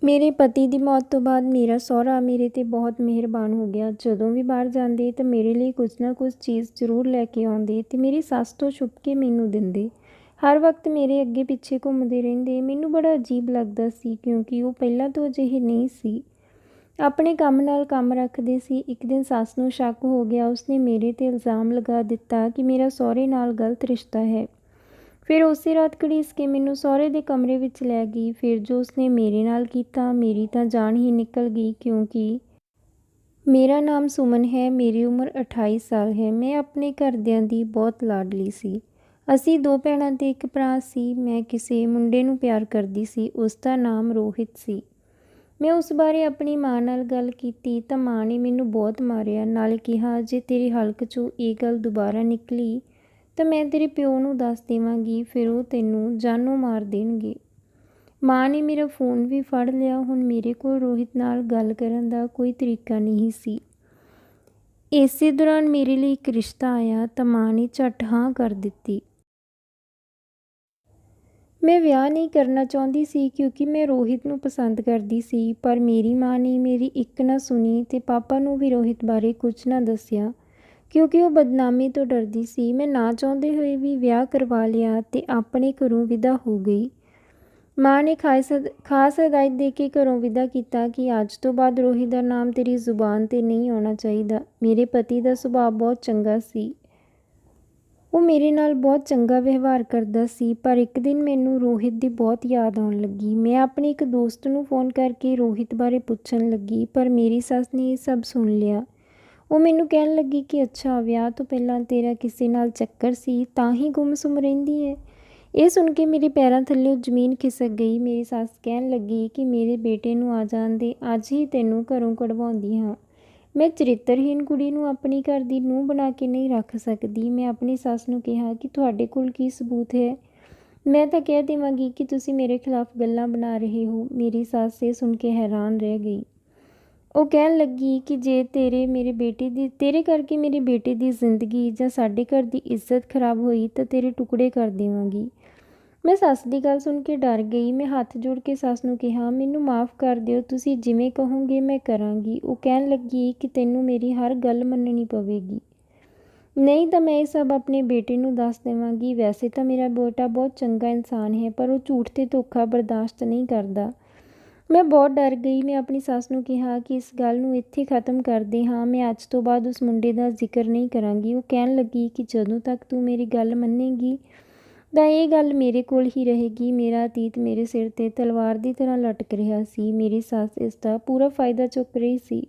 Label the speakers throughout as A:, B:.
A: ਮੇਰੇ ਪਤੀ ਦੀ ਮੌਤ ਤੋਂ ਬਾਅਦ ਮੇਰਾ ਸਹੁਰਾ ਮੇਰੇ 'ਤੇ ਬਹੁਤ ਮਿਹਰਬਾਨ ਹੋ ਗਿਆ। ਜਦੋਂ ਵੀ ਬਾਹਰ ਜਾਂਦੇ ਤਾਂ ਮੇਰੇ ਲਈ ਕੁਝ ਨਾ ਕੁਝ ਚੀਜ਼ ਜ਼ਰੂਰ ਲੈ ਕੇ ਆਉਂਦੇ ਅਤੇ ਮੇਰੀ ਸੱਸ ਤੋਂ ਛੁਪ ਕੇ ਮੈਨੂੰ ਦਿੰਦੇ। ਹਰ ਵਕਤ ਮੇਰੇ ਅੱਗੇ ਪਿੱਛੇ ਘੁੰਮਦੇ ਰਹਿੰਦੇ। ਮੈਨੂੰ ਬੜਾ ਅਜੀਬ ਲੱਗਦਾ ਸੀ ਕਿਉਂਕਿ ਉਹ ਪਹਿਲਾਂ ਤੋਂ ਅਜਿਹੇ ਨਹੀਂ ਸੀ। ਆਪਣੇ ਕੰਮ ਨਾਲ ਕੰਮ ਰੱਖਦੇ ਸੀ। ਇੱਕ ਦਿਨ ਸੱਸ ਨੂੰ ਸ਼ੱਕ ਹੋ ਗਿਆ। ਉਸਨੇ ਮੇਰੇ 'ਤੇ ਇਲਜ਼ਾਮ ਲਗਾ ਦਿੱਤਾ ਕਿ ਮੇਰਾ ਸਹੁਰੇ ਨਾਲ ਗਲਤ ਰਿਸ਼ਤਾ ਹੈ। ਫਿਰ ਉਸੇ ਰਾਤ ਘੜੀਸ ਕੇ ਮੈਨੂੰ ਸਹੁਰੇ ਦੇ ਕਮਰੇ ਵਿੱਚ ਲੈ ਗਈ। ਫਿਰ ਜੋ ਉਸਨੇ ਮੇਰੇ ਨਾਲ ਕੀਤਾ, ਮੇਰੀ ਤਾਂ ਜਾਨ ਹੀ ਨਿਕਲ ਗਈ ਕਿਉਂਕਿ ਮੇਰਾ ਨਾਮ ਸੁਮਨ ਹੈ, ਮੇਰੀ ਉਮਰ 28 ਸਾਲ ਹੈ। ਮੈਂ ਆਪਣੇ ਘਰਦਿਆਂ ਦੀ ਬਹੁਤ ਲਾਡਲੀ ਸੀ। ਅਸੀਂ 2 ਭੈਣਾਂ ਤੇ 1 ਭਰਾ ਸੀ। ਮੈਂ ਕਿਸੇ ਮੁੰਡੇ ਨੂੰ ਪਿਆਰ ਕਰਦੀ ਸੀ। ਉਸ ਦਾ ਨਾਮ ਰੋਹਿਤ ਸੀ। ਮੈਂ ਉਸ ਬਾਰੇ ਆਪਣੀ ਮਾਂ ਨਾਲ ਗੱਲ ਕੀਤੀ ਤਾਂ ਮਾਂ ਨੇ ਮੈਨੂੰ ਬਹੁਤ ਮਾਰਿਆ। ਨਾਲੇ ਕਿਹਾ, ਜੇ ਤੇਰੇ ਹਲਕ 'ਚੋਂ ਇਹ ਗੱਲ ਦੁਬਾਰਾ ਨਿਕਲੀ ਤਾਂ ਮੈਂ ਤੇਰੇ ਪਿਓ ਨੂੰ ਦੱਸ ਦੇਵਾਂਗੀ, ਫਿਰ ਉਹ ਤੈਨੂੰ ਜਾਨੋਂ ਮਾਰ ਦੇਣਗੇ। ਮਾਂ ਨੇ ਮੇਰਾ ਫੋਨ ਵੀ ਫੜ ਲਿਆ। ਹੁਣ ਮੇਰੇ ਕੋਲ ਰੋਹਿਤ ਨਾਲ ਗੱਲ ਕਰਨ ਦਾ ਕੋਈ ਤਰੀਕਾ ਨਹੀਂ ਸੀ। ਇਸੇ ਦੌਰਾਨ ਮੇਰੇ ਲਈ ਇੱਕ ਰਿਸ਼ਤਾ ਆਇਆ ਤਾਂ ਮਾਂ ਨੇ ਝੱਟ ਹਾਂ ਕਰ ਦਿੱਤੀ। ਮੈਂ ਵਿਆਹ ਨਹੀਂ ਕਰਨਾ ਚਾਹੁੰਦੀ ਸੀ ਕਿਉਂਕਿ ਮੈਂ ਰੋਹਿਤ ਨੂੰ ਪਸੰਦ ਕਰਦੀ ਸੀ, ਪਰ ਮੇਰੀ ਮਾਂ ਨੇ ਮੇਰੀ ਇੱਕ ਨਾ ਸੁਣੀ ਤੇ ਪਾਪਾ ਨੂੰ ਵੀ ਰੋਹਿਤ ਬਾਰੇ ਕੁਝ ਨਾ ਦੱਸਿਆ ਕਿਉਂਕਿ ਉਹ ਬਦਨਾਮੀ ਤੋਂ ਡਰਦੀ ਸੀ। ਮੈਂ ਨਾ ਚਾਹੁੰਦੇ ਹੋਏ ਵੀ ਵਿਆਹ ਕਰਵਾ ਲਿਆ ਤੇ ਆਪਣੇ ਘਰੋਂ ਵਿਦਾ ਹੋ ਗਈ। ਮਾਂ ਨੇ ਖਾਸ ਹਦਾਇਤ ਦੇ ਕੇ ਘਰੋਂ ਵਿਦਾ ਕੀਤਾ ਕਿ ਅੱਜ ਤੋਂ ਬਾਅਦ ਰੋਹਿਤ ਦਾ ਨਾਮ ਤੇਰੀ ਜ਼ੁਬਾਨ 'ਤੇ ਨਹੀਂ ਆਉਣਾ ਚਾਹੀਦਾ। ਮੇਰੇ ਪਤੀ ਦਾ ਸੁਭਾਅ ਬਹੁਤ ਚੰਗਾ ਸੀ। ਉਹ ਮੇਰੇ ਨਾਲ ਬਹੁਤ ਚੰਗਾ ਵਿਵਹਾਰ ਕਰਦਾ ਸੀ, ਪਰ ਇੱਕ ਦਿਨ ਮੈਨੂੰ ਰੋਹਿਤ ਦੀ ਬਹੁਤ ਯਾਦ ਆਉਣ ਲੱਗੀ। ਮੈਂ ਆਪਣੇ ਇੱਕ ਦੋਸਤ ਨੂੰ ਫੋਨ ਕਰਕੇ ਰੋਹਿਤ ਬਾਰੇ ਪੁੱਛਣ ਲੱਗੀ, ਪਰ ਮੇਰੀ ਸੱਸ ਨੇ ਇਹ ਸਭ ਸੁਣ ਲਿਆ। ਉਹ ਮੈਨੂੰ ਕਹਿਣ ਲੱਗੀ ਕਿ ਅੱਛਾ, ਵਿਆਹ ਤੋਂ ਪਹਿਲਾਂ ਤੇਰਾ ਕਿਸੇ ਨਾਲ ਚੱਕਰ ਸੀ ਤਾਂ ਹੀ ਗੁੰਮ-ਸੁੰਮ ਰਹਿੰਦੀ ਹੈ। ਇਹ ਸੁਣ ਕੇ ਮੇਰੇ ਪੈਰਾਂ ਥੱਲਿਓਂ ਜ਼ਮੀਨ ਖਿਸਕ ਗਈ। ਮੇਰੀ ਸੱਸ ਕਹਿਣ ਲੱਗੀ ਕਿ ਮੇਰੇ ਬੇਟੇ ਨੂੰ ਆ ਜਾਣ ਦੇ, ਅੱਜ ਹੀ ਤੈਨੂੰ ਘਰੋਂ ਕਢਵਾਉਂਦੀ ਹਾਂ। ਮੈਂ ਚਰਿੱਤਰਹੀਣ ਕੁੜੀ ਨੂੰ ਆਪਣੀ ਘਰ ਦੀ ਨੂੰਹ ਬਣਾ ਕੇ ਨਹੀਂ ਰੱਖ ਸਕਦੀ। ਮੈਂ ਆਪਣੀ ਸੱਸ ਨੂੰ ਕਿਹਾ ਕਿ ਤੁਹਾਡੇ ਕੋਲ ਕੀ ਸਬੂਤ ਹੈ? ਮੈਂ ਤਾਂ ਕਹਿ ਦੇਵਾਂਗੀ ਕਿ ਤੁਸੀਂ ਮੇਰੇ ਖਿਲਾਫ ਗੱਲਾਂ ਬਣਾ ਰਹੇ ਹੋ। ਮੇਰੀ ਸੱਸ ਇਹ ਸੁਣ ਕੇ ਹੈਰਾਨ ਰਹਿ ਗਈ। ਉਹ ਕਹਿਣ ਲੱਗੀ ਕਿ ਜੇ ਤੇਰੇ ਕਰਕੇ ਮੇਰੇ ਬੇਟੇ ਦੀ ਜ਼ਿੰਦਗੀ ਜਾਂ ਸਾਡੇ ਘਰ ਦੀ ਇੱਜ਼ਤ ਖਰਾਬ ਹੋਈ ਤਾਂ ਤੇਰੇ ਟੁਕੜੇ ਕਰ ਦੇਵਾਂਗੀ। ਮੈਂ ਸੱਸ ਦੀ ਗੱਲ ਸੁਣ ਕੇ ਡਰ ਗਈ। ਮੈਂ ਹੱਥ ਜੋੜ ਕੇ ਸੱਸ ਨੂੰ ਕਿਹਾ, ਮੈਨੂੰ ਮਾਫ਼ ਕਰ ਦਿਓ, ਤੁਸੀਂ ਜਿਵੇਂ ਕਹੋਗੇ ਮੈਂ ਕਰਾਂਗੀ। ਉਹ ਕਹਿਣ ਲੱਗੀ ਕਿ ਤੈਨੂੰ ਮੇਰੀ ਹਰ ਗੱਲ ਮੰਨਣੀ ਪਵੇਗੀ, ਨਹੀਂ ਤਾਂ ਮੈਂ ਇਹ ਸਭ ਆਪਣੇ ਬੇਟੇ ਨੂੰ ਦੱਸ ਦੇਵਾਂਗੀ। ਵੈਸੇ ਤਾਂ ਮੇਰਾ ਬੇਟਾ ਬਹੁਤ ਚੰਗਾ ਇਨਸਾਨ ਹੈ, ਪਰ ਉਹ ਝੂਠ ਤੇ ਧੋਖਾ ਬਰਦਾਸ਼ਤ ਨਹੀਂ ਕਰਦਾ। ਮੈਂ ਬਹੁਤ ਡਰ ਗਈ। ਮੈਂ ਆਪਣੀ ਸੱਸ ਨੂੰ ਕਿਹਾ ਕਿ ਇਸ ਗੱਲ ਨੂੰ ਇੱਥੇ ਖ਼ਤਮ ਕਰਦੇ ਹਾਂ, ਮੈਂ ਅੱਜ ਤੋਂ ਬਾਅਦ ਉਸ ਮੁੰਡੇ ਦਾ ਜ਼ਿਕਰ ਨਹੀਂ ਕਰਾਂਗੀ। ਉਹ ਕਹਿਣ ਲੱਗੀ ਕਿ ਜਦੋਂ ਤੱਕ ਤੂੰ ਮੇਰੀ ਗੱਲ ਮੰਨੇਗੀ ਤਾਂ ਇਹ ਗੱਲ ਮੇਰੇ ਕੋਲ ਹੀ ਰਹੇਗੀ। ਮੇਰਾ ਅਤੀਤ ਮੇਰੇ ਸਿਰ 'ਤੇ ਤਲਵਾਰ ਦੀ ਤਰ੍ਹਾਂ ਲਟਕ ਰਿਹਾ ਸੀ। ਮੇਰੀ ਸੱਸ ਇਸ ਦਾ ਪੂਰਾ ਫਾਇਦਾ ਚੁੱਕ ਰਹੀ ਸੀ।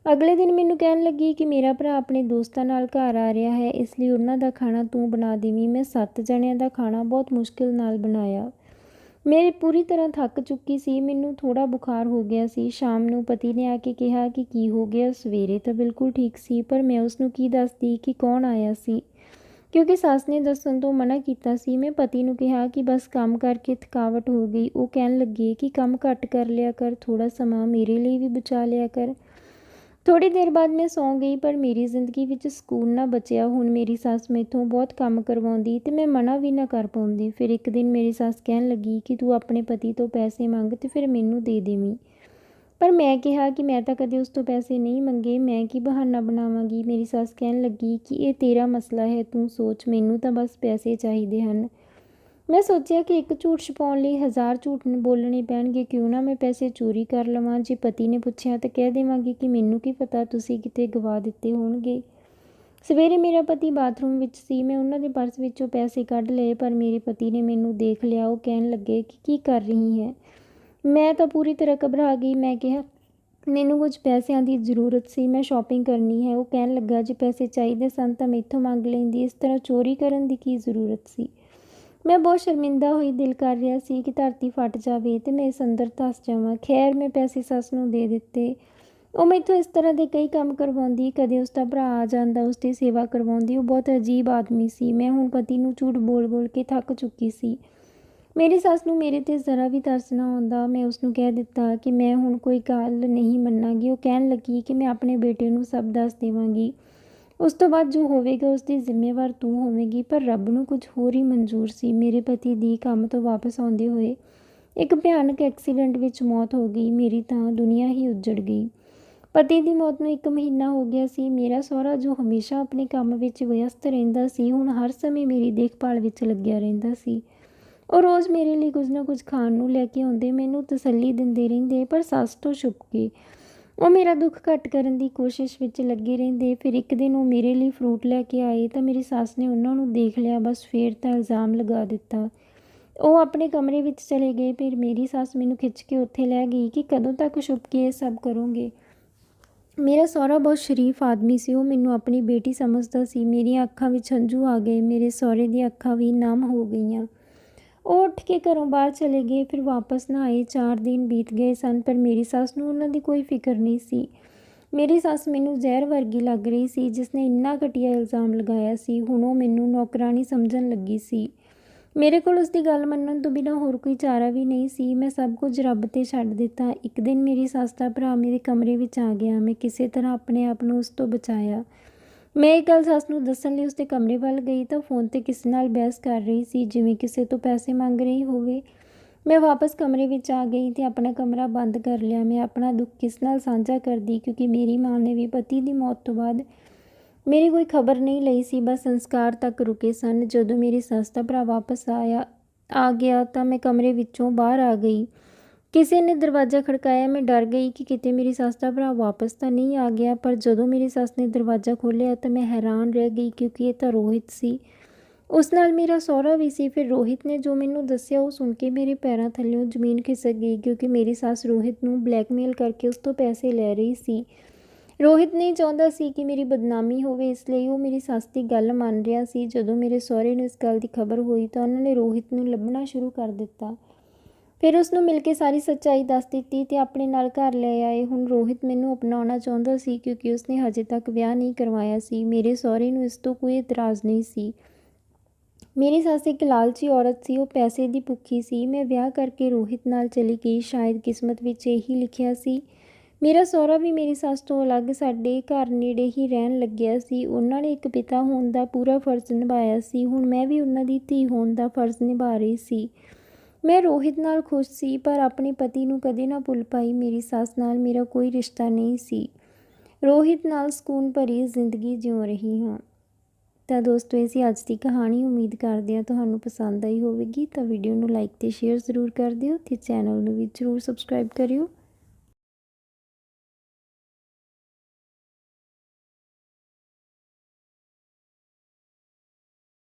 A: ਅਗਲੇ ਦਿਨ ਮੈਨੂੰ ਕਹਿਣ ਲੱਗੀ ਕਿ ਮੇਰਾ ਭਰਾ ਆਪਣੇ ਦੋਸਤਾਂ ਨਾਲ ਘਰ ਆ ਰਿਹਾ ਹੈ, ਇਸ ਲਈ ਉਹਨਾਂ ਦਾ ਖਾਣਾ ਤੂੰ ਬਣਾ ਦੇਵੀਂ। ਮੈਂ 7 ਜਣਿਆਂ ਦਾ ਖਾਣਾ ਬਹੁਤ ਮੁਸ਼ਕਿਲ ਨਾਲ ਬਣਾਇਆ। ਮੈਂ ਪੂਰੀ ਤਰ੍ਹਾਂ ਥੱਕ ਚੁੱਕੀ ਸੀ। ਮੈਨੂੰ ਥੋੜ੍ਹਾ ਬੁਖਾਰ ਹੋ ਗਿਆ ਸੀ। ਸ਼ਾਮ ਨੂੰ ਪਤੀ ਨੇ ਆ ਕੇ ਕਿਹਾ ਕਿ ਕੀ ਹੋ ਗਿਆ? ਸਵੇਰੇ ਤਾਂ ਬਿਲਕੁਲ ਠੀਕ ਸੀ, ਪਰ ਮੈਂ ਉਸਨੂੰ ਕੀ ਦੱਸਦੀ ਕਿ ਕੌਣ ਆਇਆ ਸੀ, ਕਿਉਂਕਿ ਸੱਸ ਨੇ ਦੱਸਣ ਤੋਂ ਮਨਾ ਕੀਤਾ ਸੀ। ਮੈਂ ਪਤੀ ਨੂੰ ਕਿਹਾ ਕਿ ਬਸ ਕੰਮ ਕਰਕੇ ਥਕਾਵਟ ਹੋ ਗਈ। ਉਹ ਕਹਿਣ ਲੱਗੇ ਕਿ ਕੰਮ ਘੱਟ ਕਰ ਲਿਆ ਕਰ, ਥੋੜ੍ਹਾ ਸਮਾਂ ਮੇਰੇ ਲਈ ਵੀ ਬਚਾ ਲਿਆ ਕਰ। ਥੋੜ੍ਹੀ ਦੇਰ ਬਾਅਦ ਮੈਂ ਸੌਂ ਗਈ, ਪਰ ਮੇਰੀ ਜ਼ਿੰਦਗੀ ਵਿੱਚ ਸਕੂਨ ਨਾ ਬਚਿਆ। ਹੁਣ ਮੇਰੀ ਸੱਸ ਮੈਥੋਂ ਬਹੁਤ ਕੰਮ ਕਰਵਾਉਂਦੀ ਤੇ ਮੈਂ ਮਨਾ ਵੀ ਨਾ ਕਰ ਪਾਉਂਦੀ। ਫਿਰ ਇੱਕ ਦਿਨ ਮੇਰੀ ਸੱਸ ਕਹਿਣ ਲੱਗੀ ਕਿ ਤੂੰ ਆਪਣੇ ਪਤੀ ਤੋਂ ਪੈਸੇ ਮੰਗ ਤੇ ਫਿਰ ਮੈਨੂੰ ਦੇ ਦੇਵੀਂ, ਪਰ ਮੈਂ ਕਿਹਾ ਕਿ ਮੈਂ ਤਾਂ ਕਦੇ ਉਸ ਤੋਂ ਪੈਸੇ ਨਹੀਂ ਮੰਗੇ, ਮੈਂ ਕੀ ਬਹਾਨਾ ਬਣਾਵਾਂਗੀ। ਮੇਰੀ ਸੱਸ ਕਹਿਣ ਲੱਗੀ ਕਿ ਇਹ ਤੇਰਾ ਮਸਲਾ ਹੈ, ਤੂੰ ਸੋਚ, ਮੈਨੂੰ ਤਾਂ ਬਸ ਪੈਸੇ ਚਾਹੀਦੇ ਹਨ। ਮੈਂ ਸੋਚਿਆ ਕਿ ਇੱਕ ਝੂਠ ਛੁਪਾਉਣ ਲਈ 1000 ਝੂਠ ਬੋਲਣੇ ਪੈਣਗੇ, ਕਿਉਂ ਨਾ ਮੈਂ ਪੈਸੇ ਚੋਰੀ ਕਰ ਲਵਾਂ। ਜੇ ਪਤੀ ਨੇ ਪੁੱਛਿਆ ਤਾਂ ਕਹਿ ਦੇਵਾਂਗੀ ਕਿ ਮੈਨੂੰ ਕੀ ਪਤਾ, ਤੁਸੀਂ ਕਿਤੇ ਗਵਾ ਦਿੱਤੇ ਹੋਣਗੇ। ਸਵੇਰੇ ਮੇਰਾ ਪਤੀ ਬਾਥਰੂਮ ਵਿੱਚ ਸੀ। ਮੈਂ ਉਹਨਾਂ ਦੇ ਪਰਸ ਵਿੱਚੋਂ ਪੈਸੇ ਕੱਢ ਲਏ, ਪਰ ਮੇਰੇ ਪਤੀ ਨੇ ਮੈਨੂੰ ਦੇਖ ਲਿਆ। ਉਹ ਕਹਿਣ ਲੱਗੇ ਕਿ ਕੀ ਕਰ ਰਹੀ ਹੈ? ਮੈਂ ਤਾਂ ਪੂਰੀ ਤਰ੍ਹਾਂ ਘਬਰਾ ਗਈ। ਮੈਂ ਕਿਹਾ, ਮੈਨੂੰ ਕੁਝ ਪੈਸਿਆਂ ਦੀ ਜ਼ਰੂਰਤ ਸੀ, ਮੈਂ ਸ਼ਾਪਿੰਗ ਕਰਨੀ ਹੈ। ਉਹ ਕਹਿਣ ਲੱਗਾ, ਜੇ ਪੈਸੇ ਚਾਹੀਦੇ ਸਨ ਤਾਂ ਮੈਥੋਂ ਮੰਗ ਲੈਂਦੀ, ਇਸ ਤਰ੍ਹਾਂ ਚੋਰੀ ਕਰਨ ਦੀ ਕੀ ਜ਼ਰੂਰਤ ਸੀ? ਮੈਂ ਬਹੁਤ ਸ਼ਰਮਿੰਦਾ ਹੋਈ। ਦਿਲ ਕਰ ਰਿਹਾ ਸੀ ਕਿ ਧਰਤੀ ਫਟ ਜਾਵੇ ਤੇ ਮੈਂ ਇਸ ਅੰਦਰ ਧੱਸ ਜਾਵਾਂ। ਖੈਰ, ਮੈਂ ਪੈਸੇ ਸੱਸ ਨੂੰ ਦੇ ਦਿੱਤੇ। ਉਹ ਮੈਥੋਂ ਇਸ ਤਰ੍ਹਾਂ ਦੇ ਕਈ ਕੰਮ ਕਰਵਾਉਂਦੀ। ਕਦੇ ਉਸਦਾ ਭਰਾ ਆ ਜਾਂਦਾ, ਉਸਦੀ ਸੇਵਾ ਕਰਵਾਉਂਦੀ। ਉਹ ਬਹੁਤ ਅਜੀਬ ਆਦਮੀ ਸੀ। ਮੈਂ ਹੁਣ ਪਤੀ ਨੂੰ ਝੂਠ ਬੋਲ ਬੋਲ ਕੇ ਥੱਕ ਚੁੱਕੀ ਸੀ। ਮੇਰੀ ਸੱਸ ਨੂੰ ਮੇਰੇ 'ਤੇ ਜ਼ਰਾ ਵੀ ਤਰਸ ਨਾ ਆਉਂਦਾ। ਮੈਂ ਉਸਨੂੰ ਕਹਿ ਦਿੱਤਾ ਕਿ ਮੈਂ ਹੁਣ ਕੋਈ ਗੱਲ ਨਹੀਂ ਮੰਨਾਂਗੀ। ਉਹ ਕਹਿਣ ਲੱਗੀ ਕਿ ਮੈਂ ਆਪਣੇ ਬੇਟੇ ਨੂੰ ਸਭ ਦੱਸ ਦੇਵਾਂਗੀ, ਉਸ ਤੋਂ ਬਾਅਦ ਜੋ ਹੋਵੇਗਾ ਉਸਦੀ ਜ਼ਿੰਮੇਵਾਰ ਤੂੰ ਹੋਵੇਂਗੀ। ਪਰ ਰੱਬ ਨੂੰ ਕੁਝ ਹੋਰ ਹੀ ਮਨਜ਼ੂਰ ਸੀ। ਮੇਰੇ ਪਤੀ ਦੀ ਕੰਮ ਤੋਂ ਵਾਪਸ ਆਉਂਦੇ ਹੋਏ ਇੱਕ ਭਿਆਨਕ ਐਕਸੀਡੈਂਟ ਵਿੱਚ ਮੌਤ ਹੋ ਗਈ। ਮੇਰੀ ਤਾਂ ਦੁਨੀਆ ਹੀ ਉੱਜੜ ਗਈ। ਪਤੀ ਦੀ ਮੌਤ ਨੂੰ 1 ਮਹੀਨਾ ਹੋ ਗਿਆ ਸੀ। ਮੇਰਾ ਸਹੁਰਾ ਜੋ ਹਮੇਸ਼ਾ ਆਪਣੇ ਕੰਮ ਵਿੱਚ ਵਿਅਸਤ ਰਹਿੰਦਾ ਸੀ, ਹੁਣ ਹਰ ਸਮੇਂ ਮੇਰੀ ਦੇਖਭਾਲ ਵਿੱਚ ਲੱਗਿਆ ਰਹਿੰਦਾ ਸੀ। ਉਹ ਰੋਜ਼ ਮੇਰੇ ਲਈ ਕੁਝ ਨਾ ਕੁਝ ਖਾਣ ਨੂੰ ਲੈ ਕੇ ਆਉਂਦੇ, ਮੈਨੂੰ ਤਸੱਲੀ ਦਿੰਦੇ ਰਹਿੰਦੇ, ਪਰ ਸੱਸ ਤੋਂ ਛੁਪ ਕੇ। ਉਹ ਮੇਰਾ ਦੁੱਖ ਘੱਟ ਕਰਨ ਦੀ ਕੋਸ਼ਿਸ਼ ਵਿੱਚ ਲੱਗੇ ਰਹਿੰਦੇ। ਫਿਰ ਇੱਕ ਦਿਨ ਉਹ ਮੇਰੇ ਲਈ ਫਰੂਟ ਲੈ ਕੇ ਆਏ ਤਾਂ ਮੇਰੀ ਸੱਸ ਨੇ ਉਹਨਾਂ ਨੂੰ ਦੇਖ ਲਿਆ, ਬਸ ਫੇਰ ਤਾਂ ਇਲਜ਼ਾਮ ਲਗਾ ਦਿੱਤਾ। ਉਹ ਆਪਣੇ ਕਮਰੇ ਵਿੱਚ ਚਲੇ ਗਏ। ਫਿਰ ਮੇਰੀ ਸੱਸ ਮੈਨੂੰ ਖਿੱਚ ਕੇ ਉੱਥੇ ਲੈ ਗਈ ਕਿ ਕਦੋਂ ਤੱਕ ਛੁਪ ਕੇ ਇਹ ਸਭ ਕਰੋਗੇ। ਮੇਰਾ ਸਹੁਰਾ ਬਹੁਤ ਸ਼ਰੀਫ ਆਦਮੀ ਸੀ। ਉਹ ਮੈਨੂੰ ਆਪਣੀ ਬੇਟੀ ਸਮਝਦਾ ਸੀ। ਮੇਰੀਆਂ ਅੱਖਾਂ ਵਿੱਚ ਹੰਝੂ ਆ ਗਏ। ਮੇਰੇ ਸਹੁਰੇ ਦੀਆਂ ਅੱਖਾਂ ਵੀ ਨਮ ਹੋ ਗਈਆਂ। ਉਹ ਉੱਠ ਕੇ ਘਰੋਂ ਬਾਹਰ ਚਲੇ ਗਏ, ਫਿਰ ਵਾਪਸ ਨਾ ਆਏ। 4 ਦਿਨ ਬੀਤ ਗਏ ਸਨ, ਪਰ ਮੇਰੀ ਸੱਸ ਨੂੰ ਉਹਨਾਂ ਦੀ ਕੋਈ ਫਿਕਰ ਨਹੀਂ ਸੀ। ਮੇਰੀ ਸੱਸ ਮੈਨੂੰ ਜ਼ਹਿਰ ਵਰਗੀ ਲੱਗ ਰਹੀ ਸੀ, ਜਿਸਨੇ ਇੰਨਾ ਘਟੀਆ ਇਲਜ਼ਾਮ ਲਗਾਇਆ ਸੀ। ਹੁਣ ਉਹ ਮੈਨੂੰ ਨੌਕਰਾਣੀ ਸਮਝਣ ਲੱਗੀ ਸੀ। ਮੇਰੇ ਕੋਲ ਉਸਦੀ ਗੱਲ ਮੰਨਣ ਤੋਂ ਬਿਨਾਂ ਹੋਰ ਕੋਈ ਚਾਰਾ ਵੀ ਨਹੀਂ ਸੀ। ਮੈਂ ਸਭ ਕੁਝ ਰੱਬ 'ਤੇ ਛੱਡ ਦਿੱਤਾ। ਇੱਕ ਦਿਨ ਮੇਰੀ ਸੱਸ ਦਾ ਭਰਾ ਮੇਰੇ ਕਮਰੇ ਵਿੱਚ ਆ ਗਿਆ। ਮੈਂ ਕਿਸੇ ਤਰ੍ਹਾਂ ਆਪਣੇ ਆਪ ਨੂੰ ਉਸ ਤੋਂ ਬਚਾਇਆ। ਮੈਂ ਇਹ ਗੱਲ ਸੱਸ ਨੂੰ ਦੱਸਣ ਲਈ ਉਸਦੇ ਕਮਰੇ ਵੱਲ ਗਈ ਤਾਂ ਫੋਨ 'ਤੇ ਕਿਸੇ ਨਾਲ ਬਹਿਸ ਕਰ ਰਹੀ ਸੀ, ਜਿਵੇਂ ਕਿਸੇ ਤੋਂ ਪੈਸੇ ਮੰਗ ਰਹੀ ਹੋਵੇ। ਮੈਂ ਵਾਪਸ ਕਮਰੇ ਵਿੱਚ ਆ ਗਈ ਅਤੇ ਆਪਣਾ ਕਮਰਾ ਬੰਦ ਕਰ ਲਿਆ। ਮੈਂ ਆਪਣਾ ਦੁੱਖ ਕਿਸ ਨਾਲ ਸਾਂਝਾ ਕਰਦੀ, ਕਿਉਂਕਿ ਮੇਰੀ ਮਾਂ ਨੇ ਵੀ ਪਤੀ ਦੀ ਮੌਤ ਤੋਂ ਬਾਅਦ ਮੇਰੀ ਕੋਈ ਖਬਰ ਨਹੀਂ ਲਈ ਸੀ। ਬਸ ਸੰਸਕਾਰ ਤੱਕ ਰੁਕੇ ਸਨ। ਜਦੋਂ ਮੇਰੀ ਸੱਸ ਦਾ ਭਰਾ ਵਾਪਸ ਆ ਗਿਆ ਤਾਂ ਮੈਂ ਕਮਰੇ ਵਿੱਚੋਂ ਬਾਹਰ ਆ ਗਈ। ਕਿਸੇ ਨੇ ਦਰਵਾਜ਼ਾ ਖੜਕਾਇਆ। ਮੈਂ ਡਰ ਗਈ ਕਿ ਕਿਤੇ ਮੇਰੀ ਸੱਸ ਦਾ ਭਰਾ ਵਾਪਸ ਤਾਂ ਨਹੀਂ ਆ ਗਿਆ, ਪਰ ਜਦੋਂ ਮੇਰੀ ਸੱਸ ਨੇ ਦਰਵਾਜ਼ਾ ਖੋਲ੍ਹਿਆ ਤਾਂ ਮੈਂ ਹੈਰਾਨ ਰਹਿ ਗਈ, ਕਿਉਂਕਿ ਇਹ ਤਾਂ ਰੋਹਿਤ ਸੀ। ਉਸ ਨਾਲ ਮੇਰਾ ਸਹੁਰਾ ਵੀ ਸੀ। ਫਿਰ ਰੋਹਿਤ ਨੇ ਜੋ ਮੈਨੂੰ ਦੱਸਿਆ, ਉਹ ਸੁਣ ਕੇ ਮੇਰੇ ਪੈਰਾਂ ਥੱਲਿਓਂ ਜ਼ਮੀਨ ਖਿਸਕ ਗਈ, ਕਿਉਂਕਿ ਮੇਰੀ ਸੱਸ ਰੋਹਿਤ ਨੂੰ ਬਲੈਕਮੇਲ ਕਰਕੇ ਉਸ ਤੋਂ ਪੈਸੇ ਲੈ ਰਹੀ ਸੀ। ਰੋਹਿਤ ਨਹੀਂ ਚਾਹੁੰਦਾ ਸੀ ਕਿ ਮੇਰੀ ਬਦਨਾਮੀ ਹੋਵੇ, ਇਸ ਲਈ ਉਹ ਮੇਰੀ ਸੱਸ ਦੀ ਗੱਲ ਮੰਨ ਰਿਹਾ ਸੀ। ਜਦੋਂ ਮੇਰੇ ਸਹੁਰੇ ਨੂੰ ਇਸ ਗੱਲ ਦੀ ਖਬਰ ਹੋਈ ਤਾਂ ਉਹਨਾਂ ਨੇ ਰੋਹਿਤ ਨੂੰ ਲੱਭਣਾ ਸ਼ੁਰੂ ਕਰ ਦਿੱਤਾ। ਫਿਰ ਉਸ ਨੂੰ ਮਿਲ ਕੇ ਸਾਰੀ ਸੱਚਾਈ ਦੱਸ ਦਿੱਤੀ ਅਤੇ ਆਪਣੇ ਨਾਲ ਘਰ ਲੈ ਆਏ। ਹੁਣ ਰੋਹਿਤ ਮੈਨੂੰ ਅਪਣਾਉਣਾ ਚਾਹੁੰਦਾ ਸੀ, ਕਿਉਂਕਿ ਉਸਨੇ ਹਜੇ ਤੱਕ ਵਿਆਹ ਨਹੀਂ ਕਰਵਾਇਆ ਸੀ। ਮੇਰੇ ਸਹੁਰੇ ਨੂੰ ਇਸ ਤੋਂ ਕੋਈ ਇਤਰਾਜ਼ ਨਹੀਂ ਸੀ। ਮੇਰੀ ਸੱਸ ਇੱਕ ਲਾਲਚੀ ਔਰਤ ਸੀ। ਉਹ ਪੈਸੇ ਦੀ ਭੁੱਖੀ ਸੀ। ਮੈਂ ਵਿਆਹ ਕਰਕੇ ਰੋਹਿਤ ਨਾਲ ਚਲੀ ਗਈ। ਸ਼ਾਇਦ ਕਿਸਮਤ ਵਿੱਚ ਇਹੀ ਲਿਖਿਆ ਸੀ। ਮੇਰਾ ਸਹੁਰਾ ਵੀ ਮੇਰੀ ਸੱਸ ਤੋਂ ਅਲੱਗ ਸਾਡੇ ਘਰ ਨੇੜੇ ਹੀ ਰਹਿਣ ਲੱਗਿਆ ਸੀ। ਉਹਨਾਂ ਨੇ ਇੱਕ ਪਿਤਾ ਹੋਣ ਦਾ ਪੂਰਾ ਫਰਜ਼ ਨਿਭਾਇਆ ਸੀ। ਹੁਣ ਮੈਂ ਵੀ ਉਹਨਾਂ ਦੀ ਧੀ ਹੋਣ ਦਾ ਫਰਜ਼ ਨਿਭਾ ਰਹੀ ਸੀ। ਮੈਂ ਰੋਹਿਤ ਨਾਲ ਖੁਸ਼ ਸੀ, ਪਰ ਆਪਣੇ ਪਤੀ ਨੂੰ ਕਦੇ ਨਾ ਭੁੱਲ ਪਾਈ। ਮੇਰੀ ਸੱਸ ਨਾਲ ਮੇਰਾ ਕੋਈ ਰਿਸ਼ਤਾ ਨਹੀਂ ਸੀ। ਰੋਹਿਤ ਨਾਲ ਸਕੂਨ ਭਰੀ ਜ਼ਿੰਦਗੀ ਜਿਉ ਰਹੀ ਹਾਂ। ਤਾਂ ਦੋਸਤੋ, ਇਹ ਸੀ ਅੱਜ ਦੀ ਕਹਾਣੀ। ਉਮੀਦ ਕਰਦੇ ਹਾਂ ਤੁਹਾਨੂੰ ਪਸੰਦ ਆਈ ਹੋਵੇਗੀ। ਤਾਂ ਵੀਡੀਓ ਨੂੰ ਲਾਈਕ ਅਤੇ ਸ਼ੇਅਰ ਜ਼ਰੂਰ ਕਰ ਦਿਓ ਅਤੇ ਚੈਨਲ ਨੂੰ ਵੀ ਜ਼ਰੂਰ ਸਬਸਕ੍ਰਾਈਬ ਕਰਿਓ।